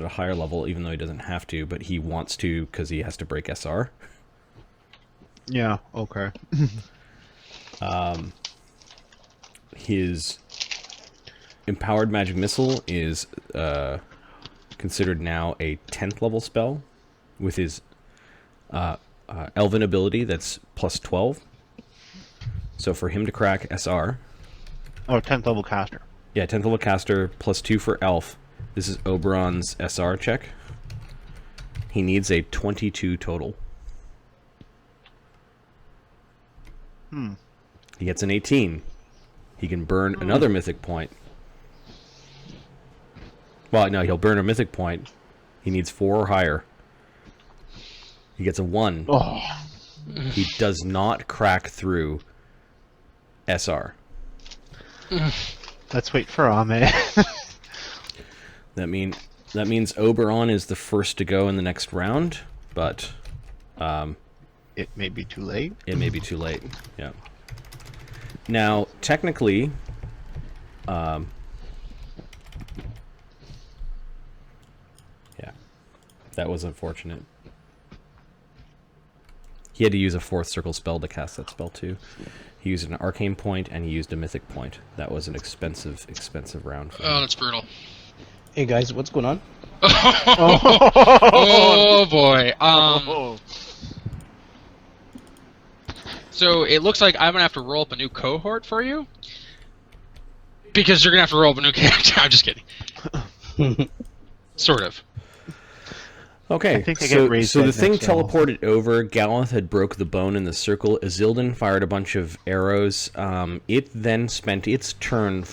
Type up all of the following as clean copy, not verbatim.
a higher level, even though he doesn't have to, but he wants to because he has to break SR. Yeah, okay. His empowered magic missile is considered now a 10th level spell with his elven ability that's plus 12. So for him to crack SR... Oh, 10th level caster. Yeah, 10th level caster, plus 2 for elf. This is Oberon's SR check. He needs a 22 total. He gets an 18. He can burn another mythic point. Well, no, he'll burn a mythic point. He needs 4 or higher. He gets a 1. Oh. He does not crack through SR. Let's wait for Ame. That means Oberon is the first to go in the next round, but It may be too late. it may be too late. Yeah. Now, technically, yeah, that was unfortunate. He had to use a 4th circle spell to cast that spell too. He used an arcane point and he used a mythic point. That was an expensive round for him. Oh, that's brutal. Hey guys, what's going on? Oh boy. So it looks like I'm gonna have to roll up a new cohort for you, because you're gonna have to roll up a new character. I'm just kidding. Sort of. Okay, I think they get raised so the that thing next level. teleported over. Galath had broke the bone in the circle. Azildan fired a bunch of arrows. It then spent its turn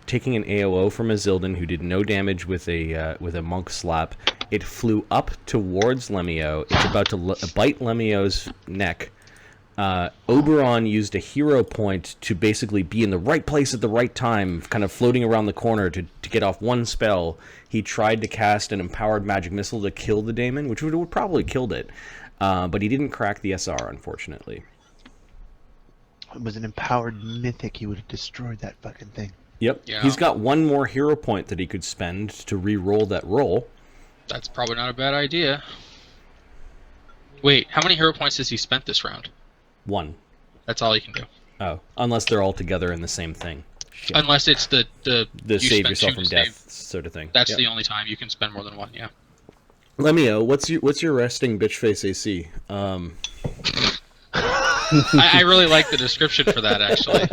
taking an AOO from Azildan, who did no damage with a monk slap. It flew up towards Lemmy-O. It's about to bite Lemmy-O's neck. Oberon used a hero point to basically be in the right place at the right time, kind of floating around the corner to get off one spell. He tried to cast an empowered magic missile to kill the daemon, which would probably killed it, but he didn't crack the SR, unfortunately. It was an empowered mythic. He would have destroyed that fucking thing. Yep. Yeah. He's got one more hero point that he could spend to re-roll that roll. That's probably not a bad idea. Wait, how many hero points has he spent this round? 1. That's all he can do. Oh, unless they're all together in the same thing. Shit. Unless it's the The you save spend yourself 2 from to death save. sort of thing. That's Yep. the only time you can spend more than 1. Yeah. Lemmy-O, what's your resting bitch face AC? I really like the description for that, actually.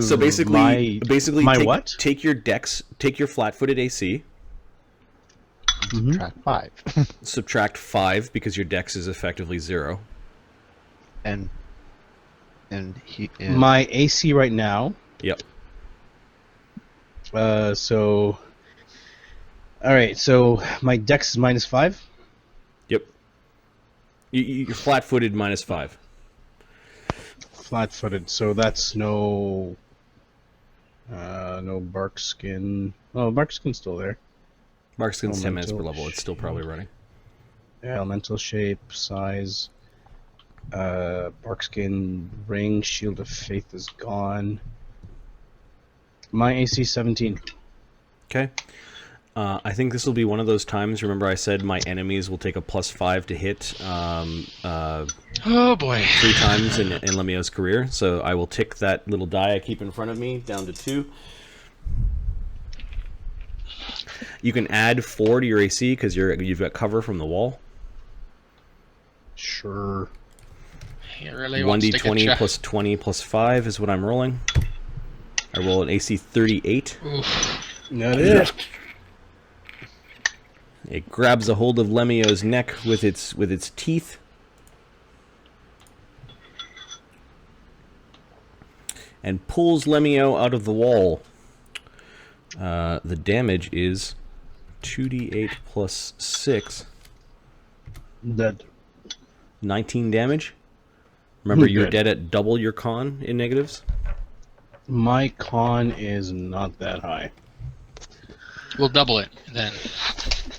So basically, my take, what? take your dex, take your flat-footed AC, Track 5. subtract 5 because your dex is effectively 0. and My AC right now. Yep. So. All right. So my dex is -5. Yep. You're flat-footed -5. Flat-footed. So that's no bark skin. Oh, bark skin's still there. Mark skin's 10 minutes per Elemental level. It's still probably running. Yeah, elemental shape, size. Bark skin, ring, shield of faith is gone. My AC 17. Okay. I think this will be one of those times. Remember, I said my enemies will take a +5 to hit Oh boy. 3 times in Lemmy-O's career. So I will tick that little die I keep in front of me down to 2. You can add 4 to your AC because you've got cover from the wall. Sure. He really wants to get 1d20 ya. plus 20 plus 5 is what I'm rolling. I roll an AC 38. Oof. That is. It grabs a hold of Lemmy-O's neck with its teeth. And pulls Lemmy-O out of the wall. The damage is 2d8 plus 6. Dead. 19 damage. Remember, you're Good. dead at double your con in negatives. My con is not that high. We'll double it then.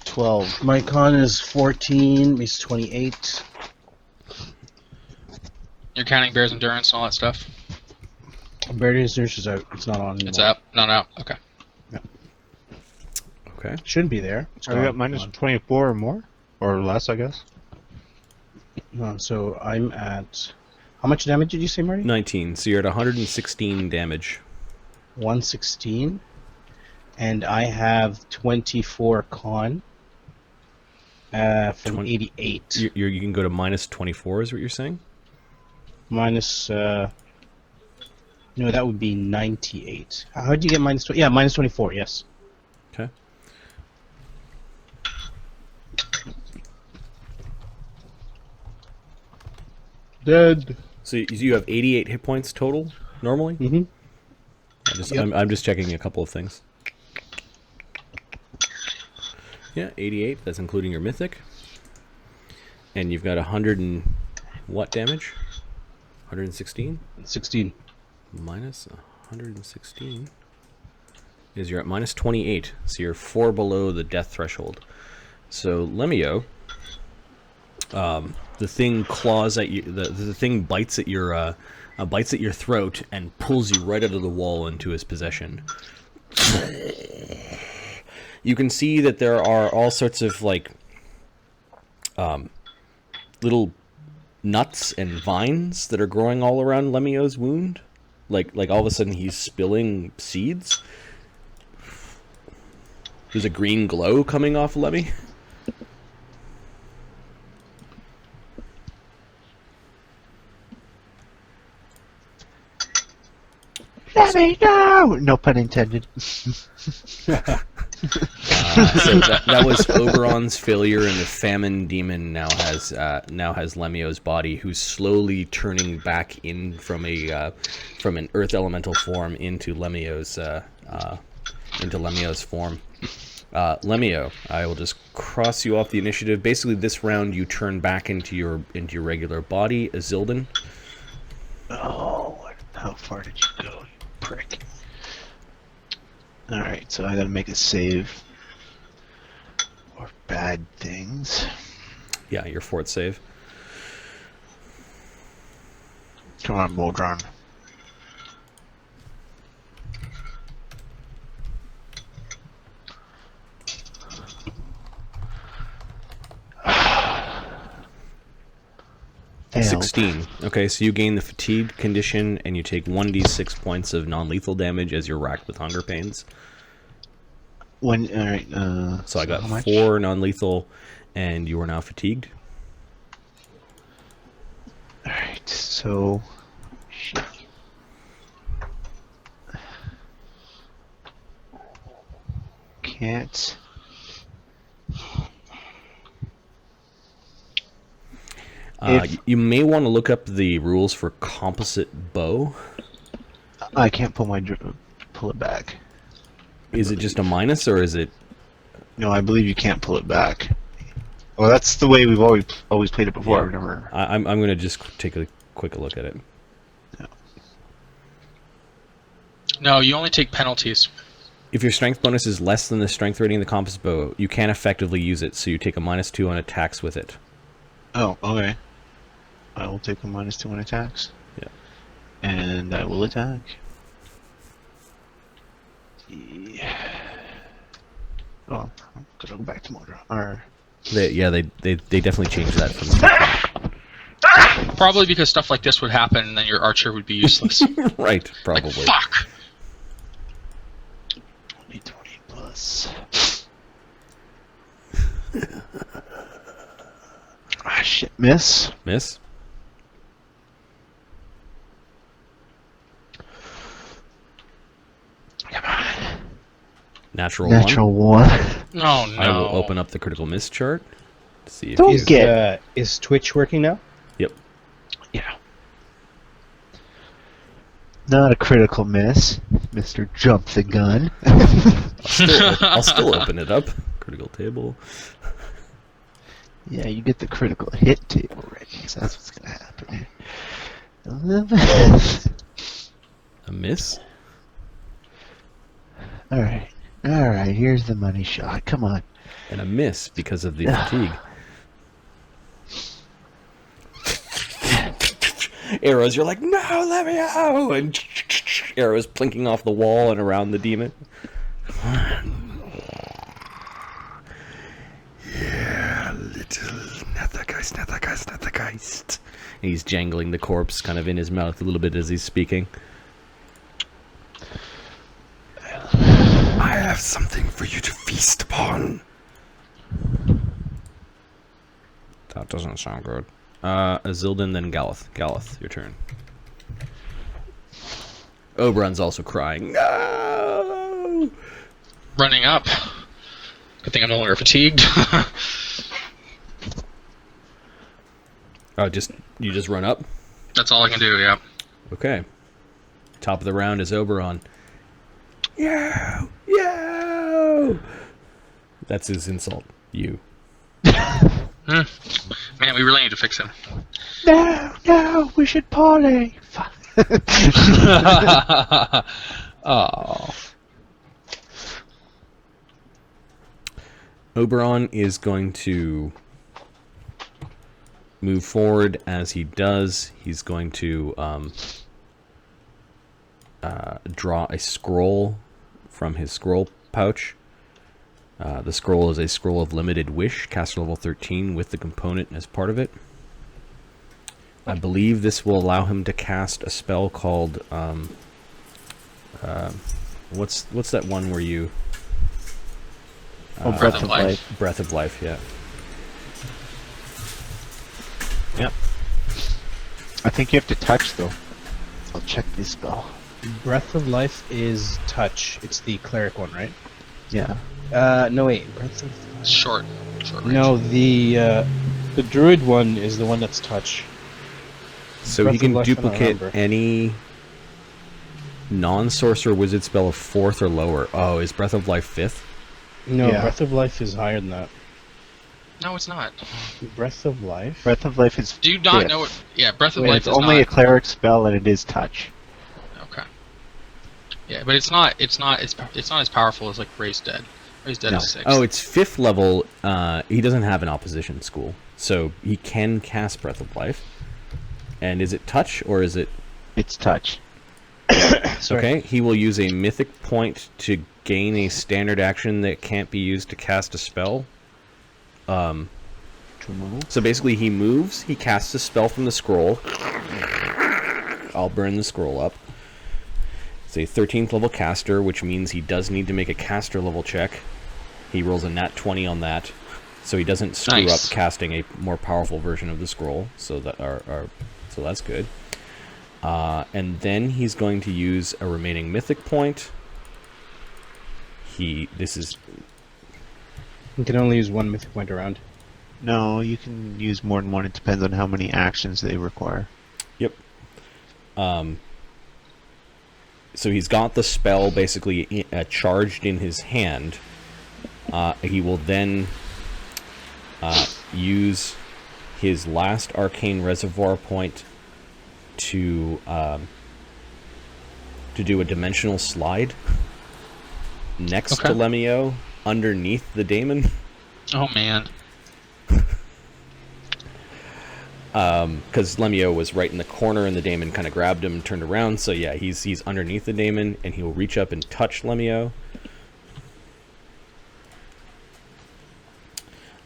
12. My con is 14, means 28. You're counting Bear's Endurance and all that stuff? Barrier Search is out. It's not on anymore. It's out? Not out. Okay. Okay. Shouldn't be there. It's I got gone. minus Gone. 24 or more? Or less, I guess. So I'm at... How much damage did you say, Marty? 19. So you're at 116 damage. 116. And I have 24 con. From 88. You can go to minus 24, is what you're saying? Minus... no, that would be 98. How did you get minus 20? Yeah, minus 24, yes. Okay. Dead. So you have 88 hit points total normally? Mm-hmm. I'm just checking a couple of things. Yeah, 88. That's including your mythic. And you've got 100 and what damage? 116? 16. Minus 116 is you're at minus 28. So you're 4 below the death threshold. So Lemmy-O, the thing claws at you. The thing bites at your throat and pulls you right out of the wall into his possession. You can see that there are all sorts of like little nuts and vines that are growing all around Lemmy-O's wound. Like all of a sudden he's spilling seeds. There's a green glow coming off Lemmy. Let me go! No pun intended. So that was Oberon's failure, and the famine demon now has Lemmy-O's body, who's slowly turning back in from an earth elemental form into Lemmy-O's form. Lemmy-O, I will just cross you off the initiative. Basically, this round you turn back into your regular body. Azildan. Oh, how far did you go, you prick? Alright, so I gotta make a save. Or bad things. Yeah, your fort save. Come on, Moldron. Failed. 16. Okay, so you gain the fatigue condition, and you take 1d6 points of non-lethal damage as you're racked with hunger pains. Alright, So I got how much? 4 non-lethal, and you are now fatigued. Alright, so... Shit. Can't... You may want to look up the rules for composite bow. I can't pull pull it back. Is it just a minus, or is it... No, I believe you can't pull it back. Well, that's the way we've always played it before. Yeah. I remember. I'm going to just take a quick look at it. No, you only take penalties. If your strength bonus is less than the strength rating of the composite bow, you can't effectively use it, so you take a -2 on attacks with it. Oh, okay. I will take a -2 on attacks. Yeah. And I will attack. Yeah. Oh, I'm gonna go back to Modra. Or... They definitely changed that from... Probably because stuff like this would happen, and then your archer would be useless. Right, probably. Like, fuck! 20 plus. Ah, shit, miss. Miss? Come on. Natural Natural 1. one. No, no. I will open up the critical miss chart to see if... Don't get... Is Twitch working now? Yep. Yeah. Not a critical miss, Mr. Jump the Gun. I'll still open it up. Critical table. Yeah, you get the critical hit table ready, so that's what's gonna happen here. 11. A miss? Alright. Alright, here's the money shot. Come on. And a miss because of the fatigue. Arrows, you're like, no, let me out! And arrows plinking off the wall and around the demon. Nethergeist. And he's jangling the corpse kind of in his mouth a little bit as he's speaking. I have something for you to feast upon. That doesn't sound good. Azildan, then Galath. Galath, your turn. Oberon's also crying. No! Running up. Good thing I'm no longer fatigued. Oh, you just run up? That's all I can do, yeah. Okay. Top of the round is Oberon. Yo! Yo! That's his insult. You. Man, we really need to fix him. No, we should parley. Oh. Oberon is going to move forward. As he does, he's going to draw a scroll from his scroll pouch. The scroll is a scroll of limited wish, caster level 13, with the component as part of it. I believe this will allow him to cast a spell called what's that one where you Breath of Life. Breath of Life, yeah. Yep. I think you have to touch though. I'll check this spell. Breath of Life is touch. It's the cleric one, right? Yeah. No wait. Breath of Life. Short range. No, the druid one is the one that's touch. So Breath he of can Life, I don't duplicate remember. any non-sorcerer wizard spell of 4th or lower. Oh, is Breath of Life 5th? No, Yeah. Breath of Life is higher than that. No, it's not. Breath of Life. Breath of Life is. Do you not fifth. know what? Yeah, Breath of Wait, Life it's is only not. a cleric spell and it is touch. Okay. Yeah, but it's not as powerful as like Raised Dead. Raised Dead No. is 6. Oh, it's 5th level. He doesn't have an opposition school, so he can cast Breath of Life. And is it touch or is it... It's touch. Sorry. Okay, he will use a mythic point to gain a standard action that can't be used to cast a spell. So basically he moves, he casts a spell from the scroll. I'll burn the scroll up. It's a 13th level caster, which means he does need to make a caster level check. He rolls a nat 20 on that, so he doesn't screw Nice. up casting a more powerful version of the scroll. So that so that's good. And then he's going to use a remaining mythic point. You can only use one mythic point around. No, you can use more than one. It depends on how many actions they require. Yep. So he's got the spell basically charged in his hand. He will then use his last arcane reservoir point to do a dimensional slide next to Lemmy-O, underneath the daemon. Oh man. Because Lemmy-O was right in the corner and the daemon kind of grabbed him and turned around. So yeah, he's underneath the daemon and he will reach up and touch Lemmy-O.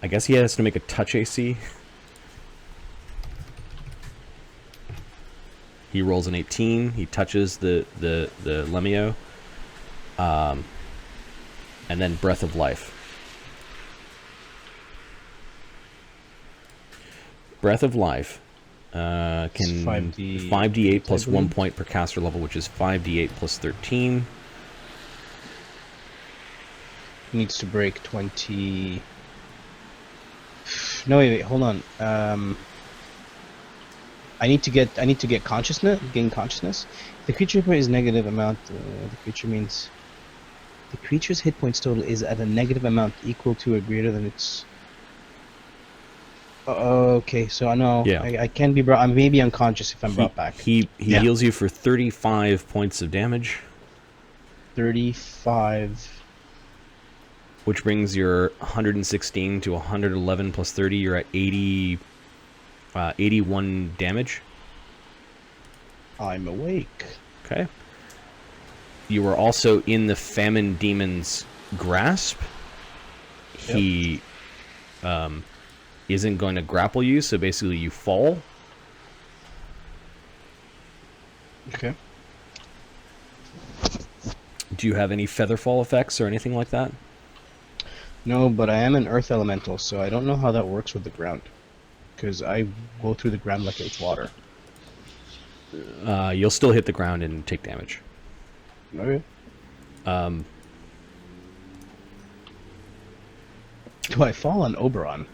I guess he has to make a touch AC. He rolls an 18. He touches the Lemmy-O. And then Breath of Life. Breath of Life can 5d8 plus 1 point per caster level, which is 5d8 plus 13. Needs to break 20. No, wait, hold on. I need to get consciousness. Gain consciousness. The creature hit point is negative amount. The creature means the creature's hit points total is at a negative amount equal to or greater than its. Okay, so I know. Yeah. I can be brought. I may be unconscious if I'm brought back. He heals you for 35 points of damage, 35. which brings your 116 to 111 plus 30. You're at 81 damage. I'm awake. Okay. You were also in the Famine Demon's grasp. He isn't going to grapple you, so basically you fall. Okay. Do you have any featherfall effects or anything like that? No, but I am an earth elemental, so I don't know how that works with the ground. Because I go through the ground like it's water. You'll still hit the ground and take damage. Okay. Um, Do I fall on Oberon?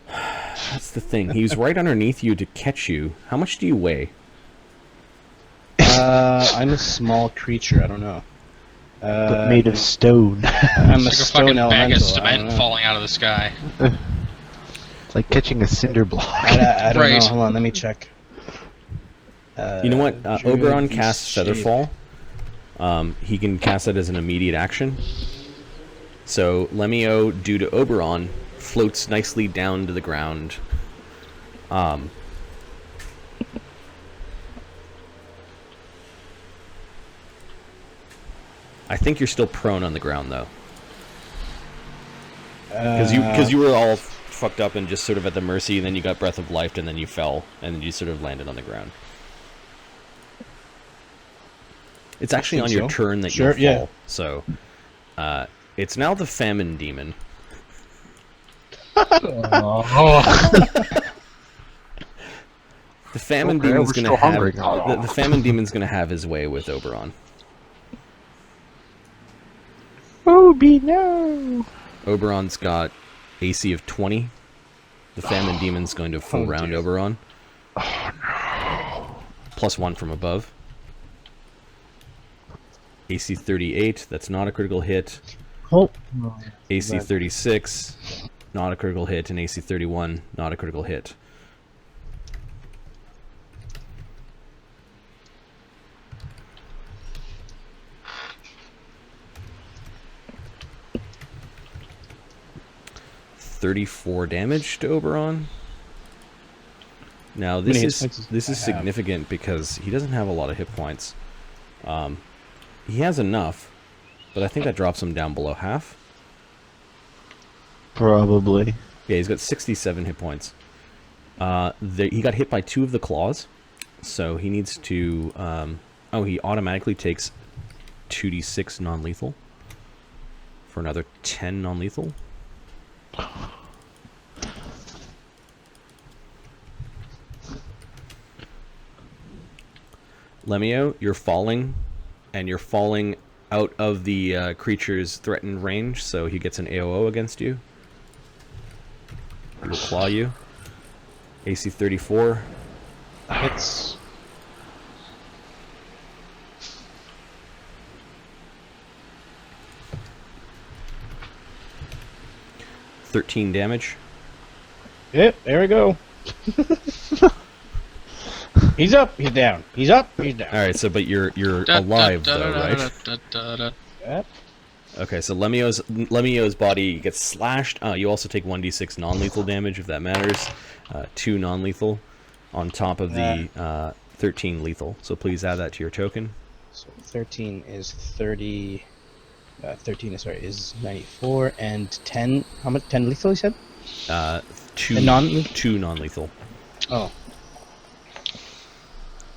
that's the thing. He was right underneath you to catch you. How much do you weigh? I'm a small creature. I don't know. But made of stone. I'm a It's like a stone fucking bag of elemental. I don't cement know. falling out of the sky. It's like catching a cinder block. I don't Right. know. Hold on, let me check. You know what? Oberon Druid casts shape. Featherfall. He can cast it as an immediate action. So Lemmy-O, due to Oberon, floats nicely down to the ground. I think you're still prone on the ground, though. Because you were all fucked up and just sort of at the mercy, and then you got Breath of Life, and then you fell, and then you sort of landed on the ground. It's actually on think your so. turn that Sure, you'll yeah. fall. So, it's now the Famine Demon. The Famine Okay, Demon's we're gonna still have hungry. the Famine Demon's gonna have his way with Oberon. Obi, no! Oberon's got AC of 20. The Famine Demon's going to full round dear. Oberon. Oh no. +1 from above. AC 38, that's not a critical hit. Oh. AC Right. 36, not a critical hit, and AC 31, not a critical hit. $34 damage to Oberon. Now many hit this points is does he have? significant because he doesn't have a lot of hit points. He has enough, but I think that drops him down below half. Probably. Yeah, he's got 67 hit points. He got hit by 2 of the claws, so he needs to... he automatically takes 2d6 non-lethal for another 10 non-lethal. Lemmy-O, you're falling, and you're falling out of the creature's threatened range, so he gets an AOO against you. He will claw you. AC 34. Hits. $13 damage. Yep, there we go. He's up, he's down. He's up, he's down. All right, so but you're alive though, right? Yep. Okay, so Lemmy-O's body gets slashed. You also take 1d6 non-lethal damage if that matters. 2 non-lethal on top of the 13 lethal. So please add that to your token. So 13 is 30. 13 is 94 and 10. How much? 10 lethal, you said? 2 And non-lethal? 2 non-lethal. Oh.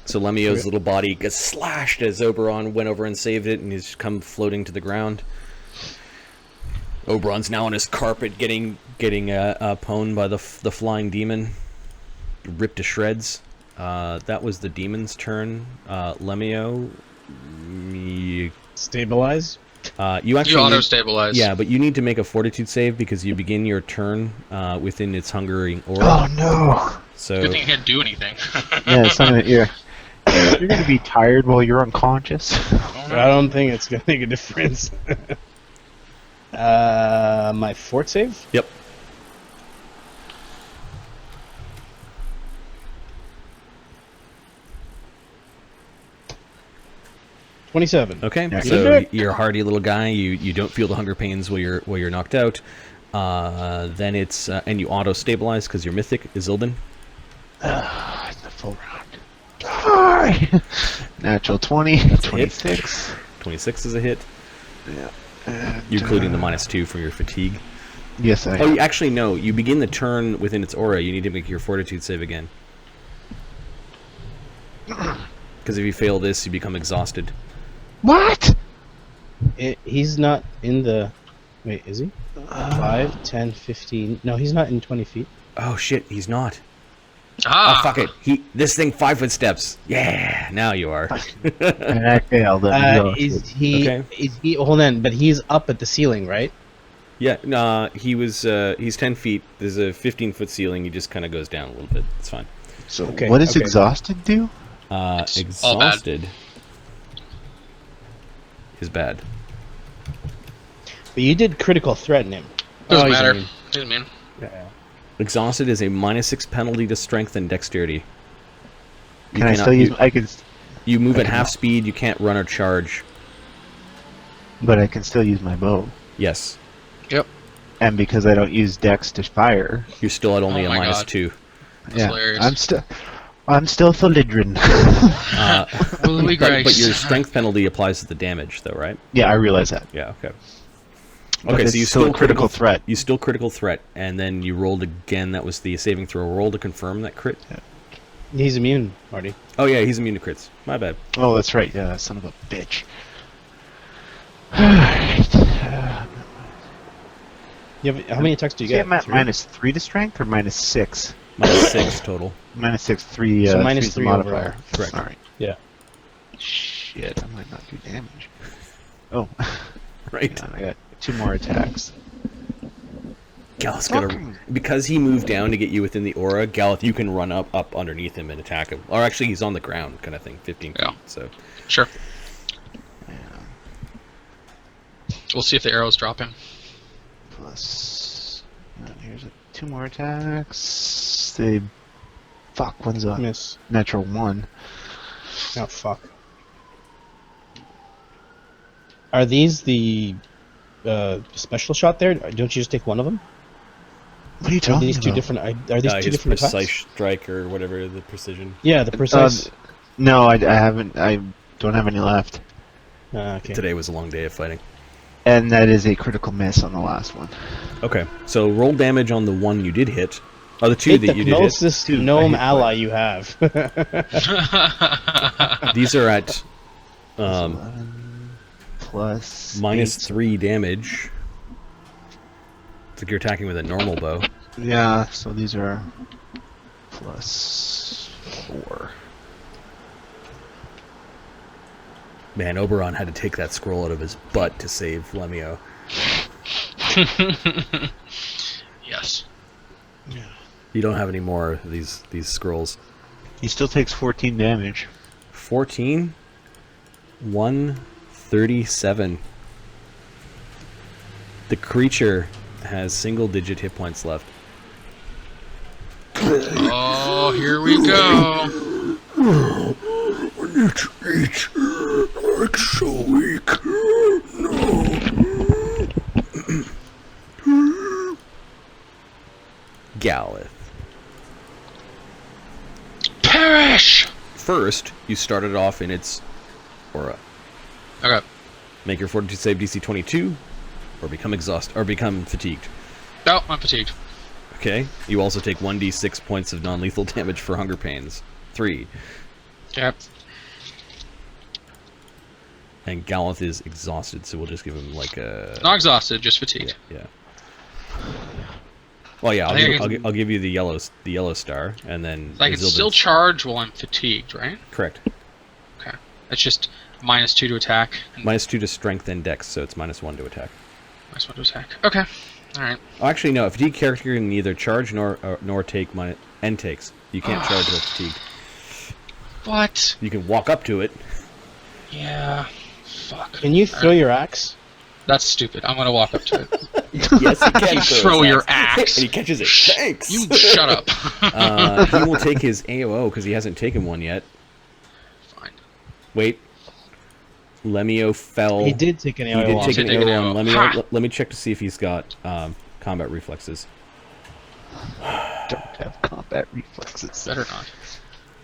So Lemmy-O's little body gets slashed as Oberon went over and saved it, and he's come floating to the ground. Oberon's now on his carpet, getting pwned by the flying demon, ripped to shreds. That was the demon's turn. Lemmy-O, Stabilize? you actually You auto-stabilize. yeah, but you need to make a fortitude save because you begin your turn within its hungering aura. Oh no! So Good thing you can't do anything. Yeah, it's not even, you're gonna be tired while you're unconscious. I don't think it's gonna make a difference. My fort save? Yep. $27. Okay, Yeah. so you're a hardy little guy. You don't feel the hunger pains while you're knocked out. Then it's and you auto stabilize because you're mythic, Azildan. It's the full round. Die! Natural 20, a hit. 26. 26 is a hit. Yeah. And, You're including the -2 for your fatigue. Yes, I Oh, am. you actually no. You begin the turn within its aura. You need to make your fortitude save again. Because if you fail this, you become exhausted. What? He's not in the. Wait, is he? 5, 10, 15. No, he's not in 20 feet. Oh shit, he's not. Ah, Oh fuck it. This thing 5 foot steps. Yeah, now you are. And I failed. Is he? Okay. Is he? Hold on, but he's up at the ceiling, right? Yeah, nah, he's 10 feet. There's a 15-foot ceiling. He just kind of goes down a little bit. It's fine. So Okay, what does okay. exhausted do? It's all bad. Exhausted is bad. But you did critical threaten him. doesn't he's matter. immune. Doesn't mean. Yeah. Exhausted is a -6 penalty to strength and dexterity. You Can I cannot- still use? you- I can, You move I at cannot. half speed. You can't run or charge. but I can still use my bow. Yes, And because I don't use dex to fire, you're still at only Oh a my God. -2. That's hilarious. I'm still Philidrin. Louis But Grace. your strength penalty applies to the damage, though, right? Yeah, I realize that. Yeah. Okay. But Okay, it's so you still a critical threat. You still critical threat, and then you rolled again. That was the saving throw roll to confirm that crit. He's immune, Marty. Oh yeah, he's immune to crits. My bad. Oh, that's right. Yeah, son of a bitch. Alright. How many attacks do you Yeah, get? I'm at 3? -3 to strength or -6? -6 total. -6, 3. So -3 is the -3 modifier. overall. Correct. Alright. Yeah. Shit, I might not do damage. Oh, Right. hang on, I got 2 more attacks. Galath's gonna, because he moved down to get you within the aura. Galath, you can run up underneath him and attack him. Or actually, he's on the ground, kind of thing, 15 feet. Yeah. So Sure. Yeah. We'll see if the arrows drop him. Plus, here's 2 more attacks. They, fuck, one's a Miss. natural 1. Oh fuck. Are these the special shot there? Don't you just take one of them? What are you Are talking these two about? different? Are these two his different precise attacks? strike or whatever the precision. Yeah, the precise. No, I haven't. I don't have any left. Okay. Today was a long day of fighting. And that is a critical miss on the last one. Okay, so roll damage on the one you did hit. Oh, the 2 Take that the you did hit. closest Dude, gnome I hate ally you have. These are at 11 plus -3 damage. It's like you're attacking with a normal bow. 8. Yeah, so these are plus 4. Man, Oberon had to take that scroll out of his butt to save Lemmy-O. Yes. You don't have any more of these scrolls. He still takes 14 damage. 14, 137. The creature has single-digit hit points left. Oh, here we go. It's so weak. Galath. Perish. First, you started off in its aura. Okay. Make your fortitude save DC 22, or become exhausted, or become fatigued. Oh, I'm fatigued. Okay. You also take 1d6 points of non-lethal damage for hunger pains. 3. Yep. And Galath is exhausted, so we'll just give him like a... Not exhausted, just fatigued. Yeah. Well, yeah, I think I can- I'll give you the yellow star, and then So I can Azildan's- still charge while I'm fatigued, right? Correct. Okay. That's just -2 to attack. And -2 to strength and dex, so it's -1 to attack. -1 to attack. Okay. Alright. Oh, actually, no. A fatigued character can neither charge nor take end takes. You can't charge with fatigued. What? You can walk up to it. Yeah. Fuck. Can you throw your axe? That's stupid. I'm gonna walk up to it. Yes, you can Throw your axe. And he catches it. Thanks. You shut up. He will take his AOO because he hasn't taken one yet. Fine. Wait. Lemmy-O fell. He did take an He AOE did off. take an Take an AOO on AOE. Lemmy-O. Ha! Let me check to see if he's got combat reflexes. Don't have combat reflexes. Better not.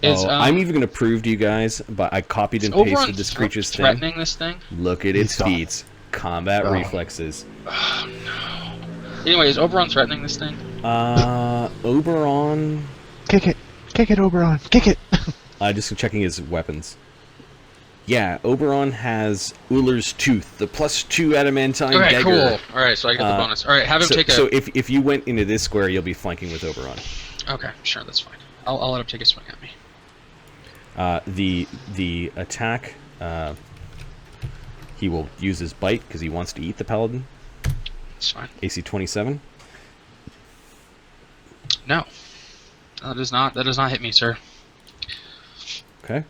Is, I'm even going to prove to you guys, but I copied and Oberon pasted this creature's thing. threatening this thing? Look at its He's not. feats. Combat Oh. reflexes. Oh no. Anyway, is Oberon threatening this thing? Oberon. Kick it, Oberon, kick it. Just checking his weapons. Yeah, Oberon has Ullr's Tooth, the +2 adamantine Okay, dagger. cool. Alright, so I get the bonus. Alright, have him take a... So if you went into this square, you'll be flanking with Oberon. Okay, sure, that's fine. I'll let him take a swing at me. The attack, he will use his bite because he wants to eat the paladin. It's fine. AC 27. No. That does not hit me, sir. Okay.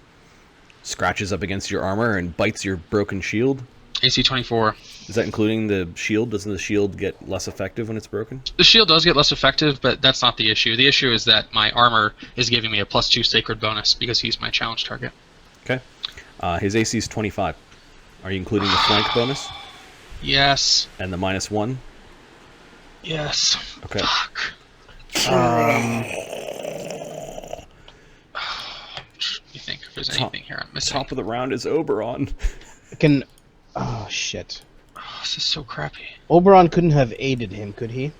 Scratches up against your armor and bites your broken shield. AC 24. Is that including the shield? Doesn't the shield get less effective when it's broken? The shield does get less effective, but that's not the issue. The issue is that my armor is giving me a +2 sacred bonus because he's my challenge target. Okay. His AC is 25. Are you including the flank bonus? Yes. And the -1? Yes. Okay. Fuck. Let me think if there's anything here I'm missing. Top of the round is Oberon. Can... Oh, shit. Oh, this is so crappy. Oberon couldn't have aided him, could he?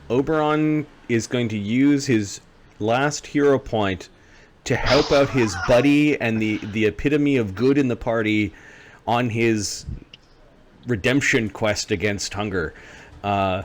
Oberon is going to use his last hero point to help out his buddy and the epitome of good in the party on his redemption quest against hunger. I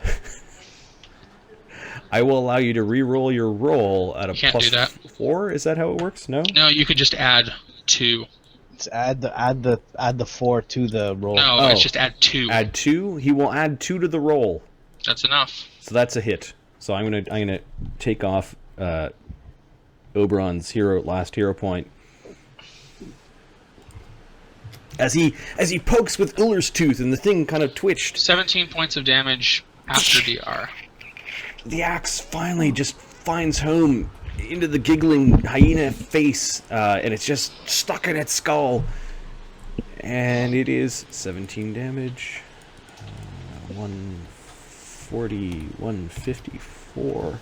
will allow you to re-roll your roll at a Can't do that. +4. Is that how it works? No. No, you could just add 2. Let's add the 4 to the roll. No, Oh. it's just add 2. Add 2. He will add 2 to the roll. That's enough. So that's a hit. So I'm gonna take off Oberon's last hero point. As he pokes with Ullr's Tooth and the thing kind of twitched. 17 points of damage after DR. The axe finally just finds home into the giggling hyena face, and it's just stuck in its skull. And it is 17 damage. 140, 154.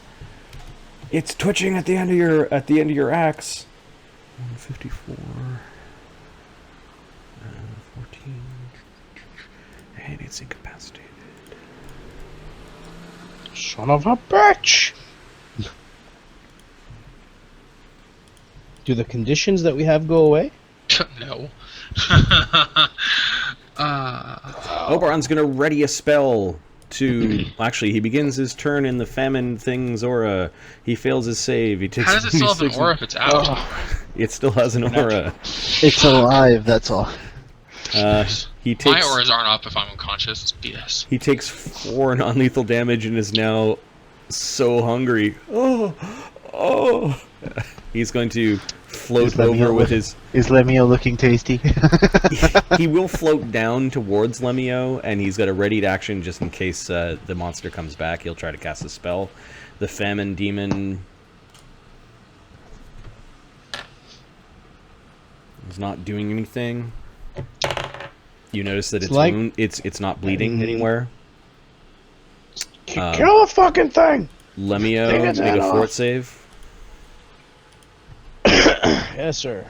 It's twitching at the end of your axe. 154. 14. And it's incapacitated. Son of a bitch! Do the conditions that we have go away? No. Oberon's gonna ready a spell to... Actually, he begins his turn in the famine thing's aura. He fails his save. He takes... How does it still have an 26 aura if it's out? It still has an aura. It's alive, that's all. He takes... My auras aren't up if I'm unconscious. It's BS. He takes 4 non-lethal damage and is now so hungry. Oh! He's going to float over with his... Is Lemmy-O looking tasty? He will float down towards Lemmy-O, and he's got a readied action just in case the monster comes back. He'll try to cast a spell. The Famine Demon is not doing anything. You notice that it's not bleeding anywhere. Kill the fucking thing! Lemmy-O, Take its make head a fort off. save. Yes, sir.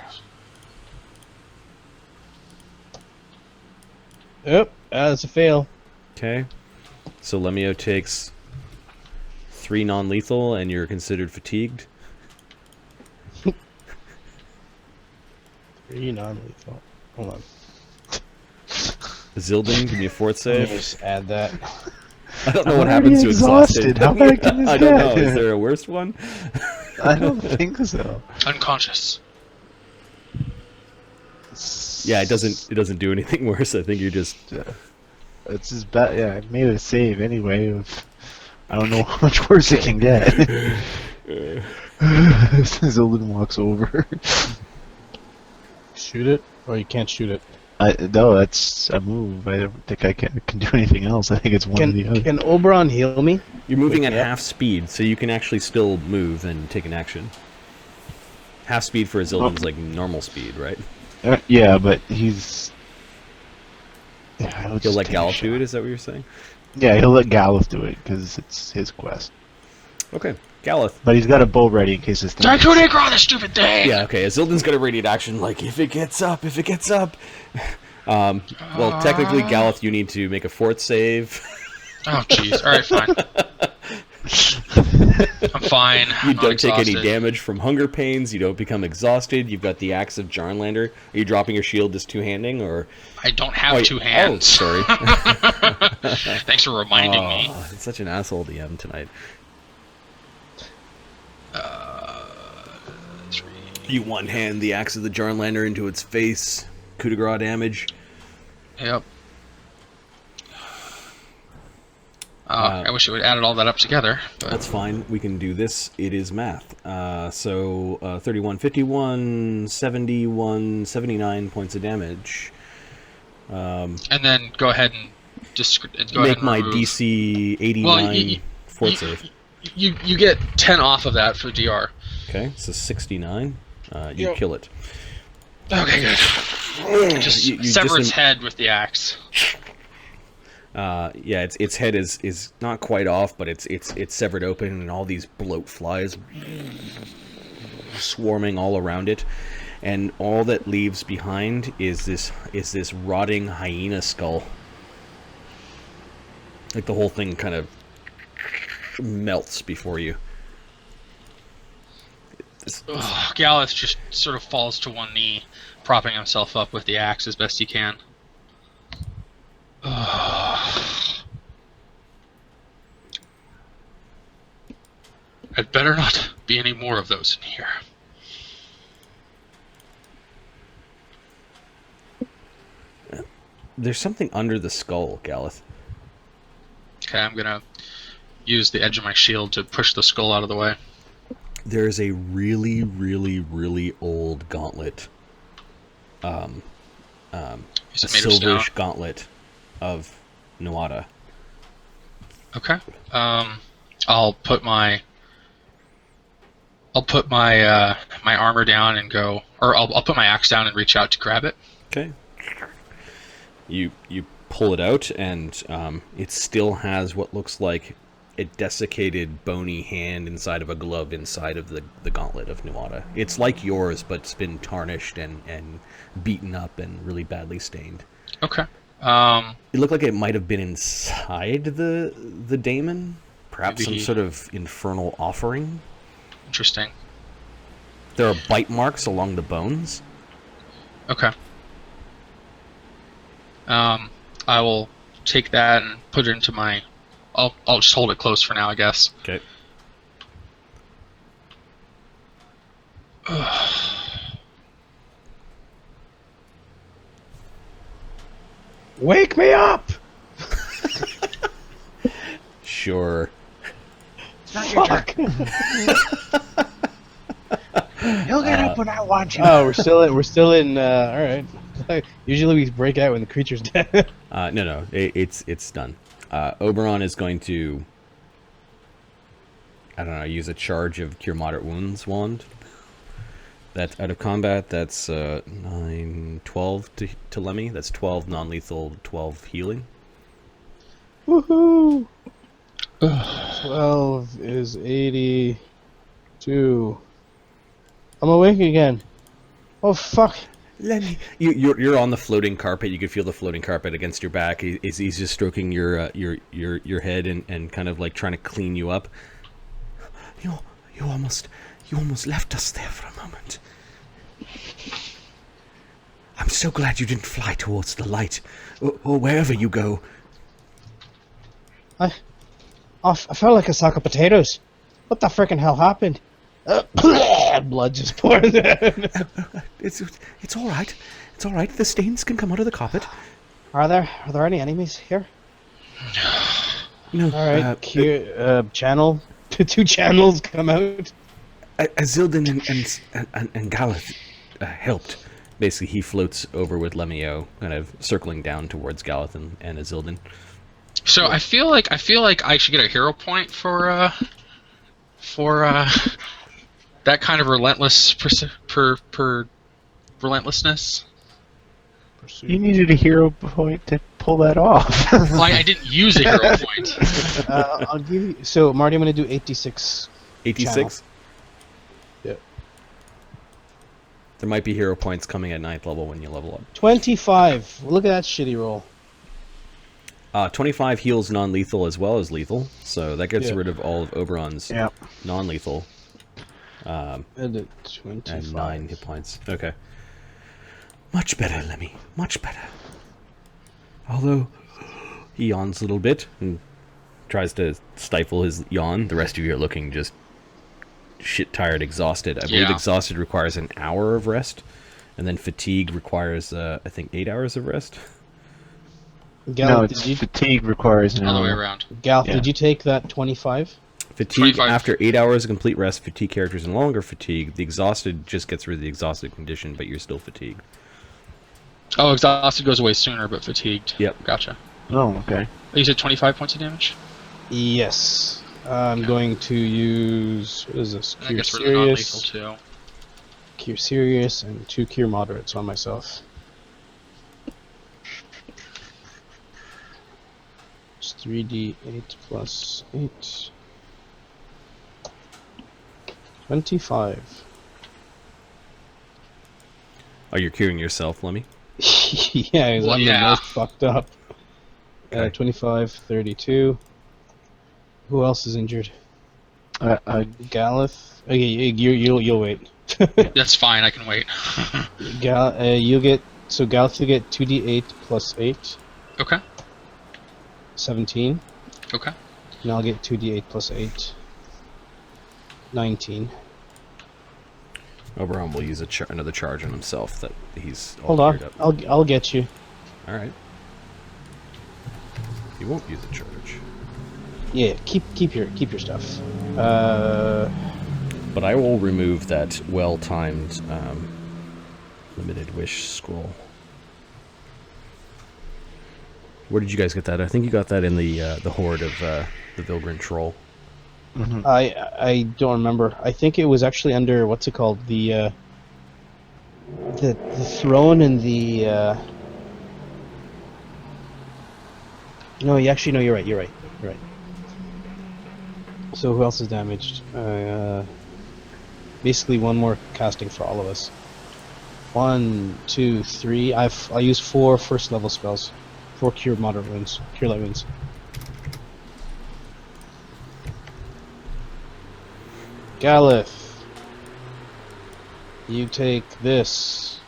Yep, that's a fail. Okay. So Lemmy-O takes 3 non-lethal, and you're considered fatigued. 3 non-lethal. Hold on. Azildan, give me a fort Let me save. just add that. I don't know what I'm happens to exhausted. exhausted. How bad can this I don't know. get? Is there a worse one? I don't think so. Unconscious. Yeah, it doesn't do anything worse. I think you're just... It's just bad. Yeah, I made a save anyway. I don't know how much worse it can get. Zildin walks over. Shoot it, or you can't shoot it. No, that's a move. I don't think I can do anything else. I think it's one or the other. Can Oberon heal me? You're moving at Yeah. half speed, so you can actually still move and take an action. Half speed for Azildan's like normal speed, right? Yeah, but he's... Yeah, He'll let Galath do it, is that what you're saying? Yeah, he'll let Galath do it, because it's his quest. Okay, Galath. But he's got a bow ready in case this thing... Tycoon Grow, the stupid thing! Yeah, okay, Azildan's got a radiant action, like, if it gets up. Well, technically, Galath, you need to make a fort save. Oh, jeez. All right, fine. I'm fine. You I'm not don't take any exhausted. damage from hunger pains. You don't become exhausted. You've got the Axe of Jarnlander. Are you dropping your shield just two-handing, or? I don't have two hands. Oh, sorry. Thanks for reminding me. Oh, it's such an asshole DM tonight. 3. You one-hand the Axe of the Jarnlander into its face. Coup de grace damage. Yep. I wish it would added all that up together. But... That's fine. We can do this. It is math. 31, 51, 71, 79 points of damage. And then go ahead and just go ahead Make and my remove... DC 89 Well, fort save. You get 10 off of that for DR. Okay, so 69. You kill it. Okay, good. Just You sever its head with the axe. Yeah, its head is not quite off, but it's severed open, and all these bloat flies swarming all around it, and all that leaves behind is this rotting hyena skull. Like the whole thing kind of melts before you. Galath just sort of falls to one knee, propping himself up with the axe as best he can. I'd better not be any more of those in here. There's something under the skull, Galath. Okay, I'm gonna use the edge of my shield to push the skull out of the way. There's a really, really, really old gauntlet. Is A it made of stone? silverish gauntlet of Nuada. Okay. I'll put my my armor down and go, or I'll put my axe down and reach out to grab it. Okay. You pull it out, and it still has what looks like a desiccated, bony hand inside of a glove inside of the gauntlet of Nuada. It's like yours, but it's been tarnished and beaten up and really badly stained. Okay. It looked like it might have been inside the daemon, perhaps Maybe some sort of infernal offering. Interesting. There are bite marks along the bones. Okay. I will take that and put it into my... I'll just hold it close for now, I guess. Okay. Wake me up! Sure. Fuck! You'll get up when I want you. Oh, we're still in. All right. Usually we break out when the creature's dead. No, it's done. Oberon is going to, I don't know, use a charge of Cure Moderate Wounds wand. That's out of combat. That's 9, 12 to Lemmy. That's 12 non-lethal, 12 healing. Woohoo! 12 is 82. I'm awake again. Oh fuck! Lemmy, you're on the floating carpet. You can feel the floating carpet against your back. He's just stroking your head and kind of like trying to clean you up. You almost left us there for a moment. I'm so glad you didn't fly towards the light, or wherever you go. I felt like a sack of potatoes. What the frickin' hell happened? Blood just pouring out. It's all right. It's all right. The stains can come out of the carpet. Are there any enemies here? No. All right. Channel. Two channels come out. Azildan and Galath helped. Basically, he floats over with Lemmy-O, kind of circling down towards Galath and Azildan. So I feel like I should get a hero point for that kind of relentlessness. You needed a hero point to pull that off. Well, I didn't use a hero point. I'll give you. So Marty, I'm gonna do 86. 86? Yep. There might be hero points coming at 9th level when you level up. 25. Look at that shitty roll. 25 heals non-lethal as well as lethal, so that gets rid of all of Oberon's non-lethal. And 25. And 9 hit points. Okay. Much better, Lemmy. Much better. Although, he yawns a little bit and tries to stifle his yawn. The rest of you are looking just shit-tired, exhausted. I believe exhausted requires an hour of rest, and then fatigue requires, I think, 8 hours of rest. Galath, fatigue requires an All the way hour. around. Galath, did you take that 25? Fatigue, 25. after 8 hours of complete rest, fatigue characters no longer fatigue. The exhausted just gets rid of the exhausted condition, but you're still fatigued. Oh, exhausted goes away sooner, but fatigued. Yep. Gotcha. Oh, okay. You said 25 points of damage? Yes. I'm going to use, what is this? And I Cure guess we're the non-lethal Serious, too. Cure Serious, and 2 Cure Moderates on myself. It's 3d8 plus 8. 25. Oh, you're curing yourself, Lemmy? Yeah, I'm the yeah. most fucked up. Okay. 25, 32. Who else is injured? Galath. Okay, you'll wait. That's fine, I can wait. You get Galath. You get 2d8 plus 8, Okay. 17. Okay. And I'll get 2d8 plus 8, 19. Oberon will use another charge on himself that he's all Hold on, geared up. I'll get you. All right. He won't use a charge. Yeah, keep your stuff. But I will remove that well-timed limited wish scroll. Where did you guys get that? I think you got that in the horde of the Vilgrin troll. Mm-hmm. I don't remember. I think it was actually under what's it called, the throne and the. No, you're right. You're right. So who else is damaged? Basically one more casting for all of us. 1, 2, 3. I used 4 first level spells, 4 cure moderate wounds, cure light wounds. Galath, you take this.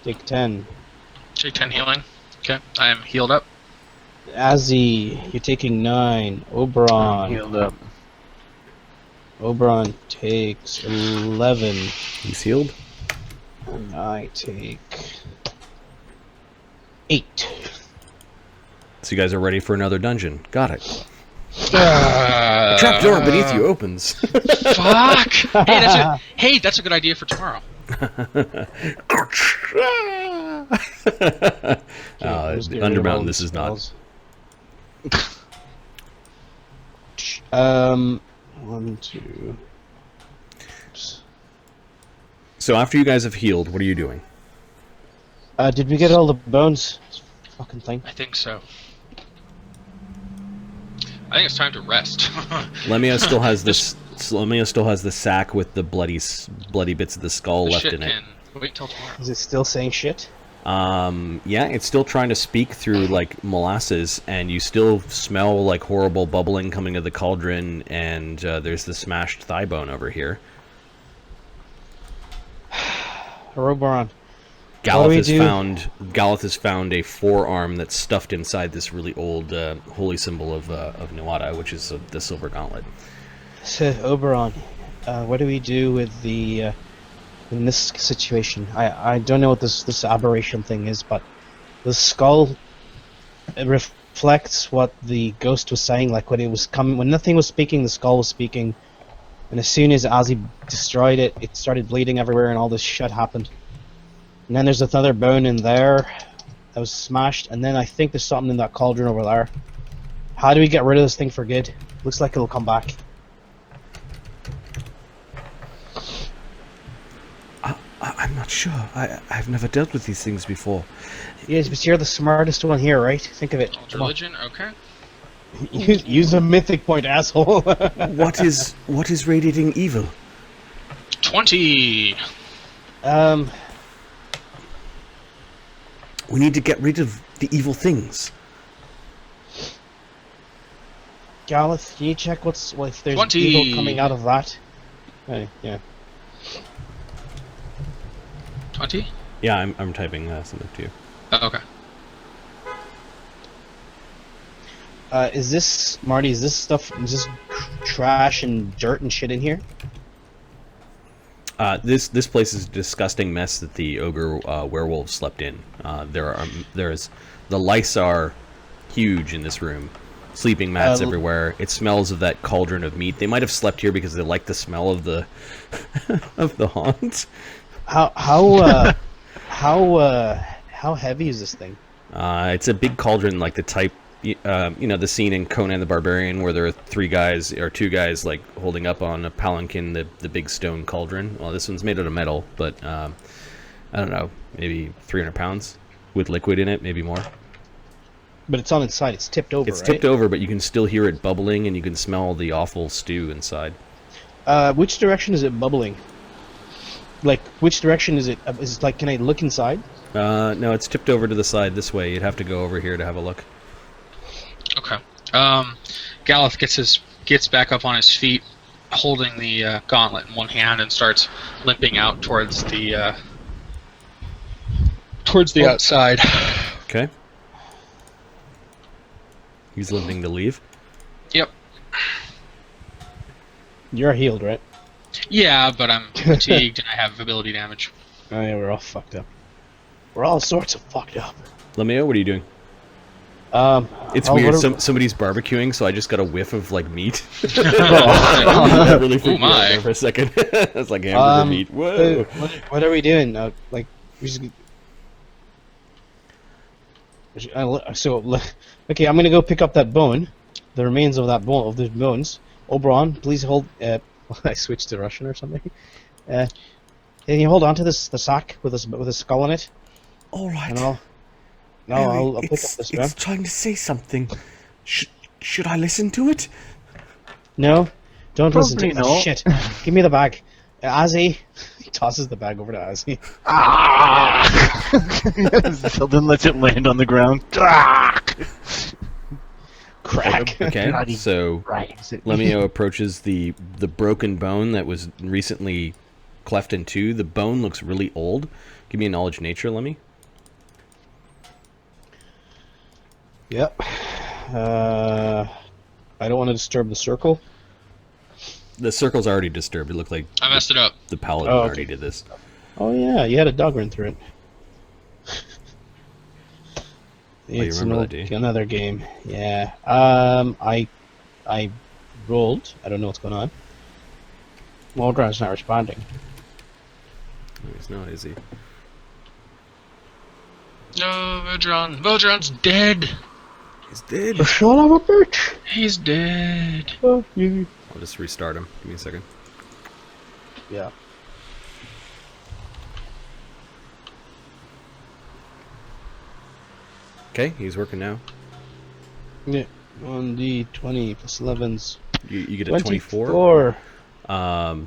Take 10. Take 10 healing. Okay, I am healed up. Azzy, you're taking 9. Oberon. Healed up. Oberon takes 11. He's healed. And I take 8. So you guys are ready for another dungeon. Got it. The Trap door beneath you opens. Fuck! Hey, that's a good idea for tomorrow. Undermountain, this is not. 1, 2. Oops. So after you guys have healed, what are you doing? Did we get all the bones? This fucking thing. I think so. I think it's time to rest. Lemmy-O still has this. Lemmy-O still has the sack with the bloody bits of the skull The left shit in it. can wait till tomorrow. Is it still saying shit? Yeah, it's still trying to speak through like molasses, and you still smell like horrible bubbling coming out of the cauldron. And there's the smashed thigh bone over here. Oberon. Galath has found a forearm that's stuffed inside this really old holy symbol of Nuada, which is the silver gauntlet. So, Oberon, what do we do with the in this situation? I don't know what this aberration thing is, but the skull, it reflects what the ghost was saying. Like when it was coming, when nothing was speaking, the skull was speaking, and as soon as Ozzy destroyed it, it started bleeding everywhere, and all this shit happened. And then there's another bone in there that was smashed, and then I think there's something in that cauldron over there. How do we get rid of this thing for good? Looks like it'll come back. I'm not sure. I've never dealt with these things before. Yes, but you're the smartest one here, right? Think of it. Old Come on. religion, okay. Use a mythic point, asshole. What is radiating evil? 20! We need to get rid of the evil things. Galath, can you check if there's 20. evil coming out of that? Yeah. 20? Yeah, I'm typing something to you. Oh, okay. Is this stuff just trash and dirt and shit in here? This place is a disgusting mess that the ogre werewolves slept in. The lice are huge in this room. Sleeping mats everywhere. It smells of that cauldron of meat. They might have slept here because they like the smell of the of the haunt. How heavy is this thing? It's a big cauldron, like the type, the scene in Conan the Barbarian where there are two guys like holding up on a palanquin the big stone cauldron. Well, this one's made out of metal, but I don't know, maybe 300 pounds with liquid in it, maybe more. But it's on its side. It's tipped over. It's tipped over, but you can still hear it bubbling, and you can smell the awful stew inside. Which direction is it bubbling? Like, which direction is it? Is it like, can I look inside? No, it's tipped over to the side this way. You'd have to go over here to have a look. Okay. Galath gets back up on his feet, holding the gauntlet in one hand, and starts limping out towards the outside. Okay. He's limping to leave. Yep. You're healed, right? Yeah, but I'm fatigued and I have ability damage. Oh yeah, we're all fucked up. We're all sorts of fucked up. Lemmy-O, what are you doing? It's weird. Somebody's barbecuing, so I just got a whiff of like meat. That really freaked me out there for a second. It's like hamburger meat. Whoa. What are we doing? We just. Okay, I'm gonna go pick up that bone, the remains of that bone, of the bones. Oberon, please hold. I switched to Russian or something. Can you hold on to the sack with a skull in it? All right. I'll pick up this bone. It's trying to say something. Should I listen to it? No, don't listen to it. No. Shit, give me the bag. Azzy, he tosses the bag over to Azzy. Azildan lets it land on the ground. Crack. Okay, so Lemmy-O approaches the broken bone that was recently cleft in two. The bone looks really old. Give me a knowledge nature, Lemmy. Yep. I don't want to disturb the circle. The circle's already disturbed. It looked like I messed it up. the paladin already did this. Oh yeah, you had a dog run through it. You remember that, do you? Another game. Yeah. I rolled. I don't know what's going on. Waldron's not responding. No, he's not, is he? No, Modron's dead. He's dead. Son of a bitch. He's dead. Fuck you. I'll just restart him. Give me a second. Yeah. Okay, he's working now. Yeah. 1d20 plus 11's. You get a 24. 24.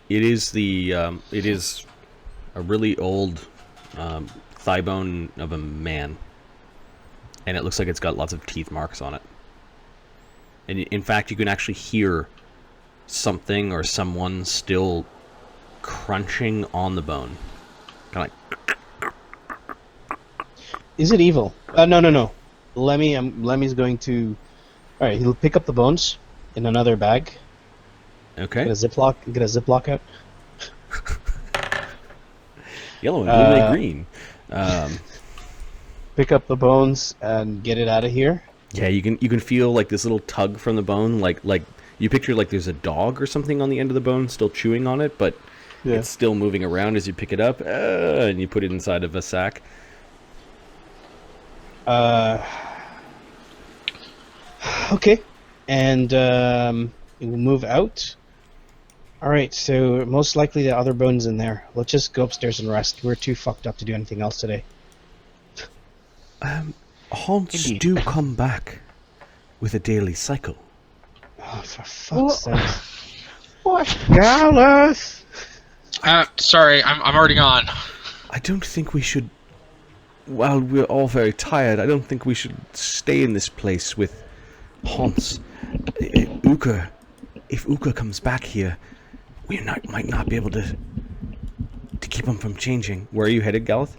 It is a really old thigh bone of a man, and it looks like it's got lots of teeth marks on it. And in fact, you can actually hear something or someone still crunching on the bone, kind of like. Is it evil? No. Lemmy's going to. All right, he'll pick up the bones in another bag. Okay. Get a Ziploc out. Yellow and blue and green. Pick up the bones and get it out of here. Yeah, you can feel like this little tug from the bone, like you picture like there's a dog or something on the end of the bone still chewing on it, but it's still moving around as you pick it up, and you put it inside of a sack. Okay, and we'll move out. All right, so most likely the other bones in there. Let's just go upstairs and rest. We're too fucked up to do anything else today. Haunts do come back with a daily cycle. Oh, for fuck's sake! What? Galath! Sorry, I'm already gone. I don't think we should. While we're all very tired, I don't think we should stay in this place with haunts Ukher, if Ukher comes back here, we might not be able to keep him from changing. Where are you headed, Galath?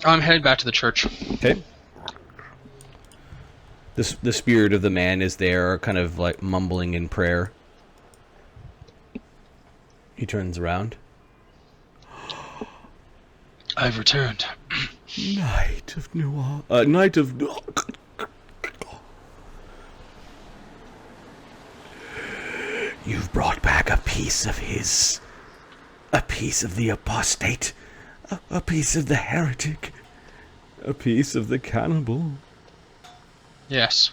I'm headed back to the church. Okay. The spirit of the man is there, kind of like mumbling in prayer. He turns around. I've returned. Knight of Noir. Knight of Noir. You've brought back a piece of his. A piece of the apostate. A piece of the heretic. A piece of the cannibal. Yes.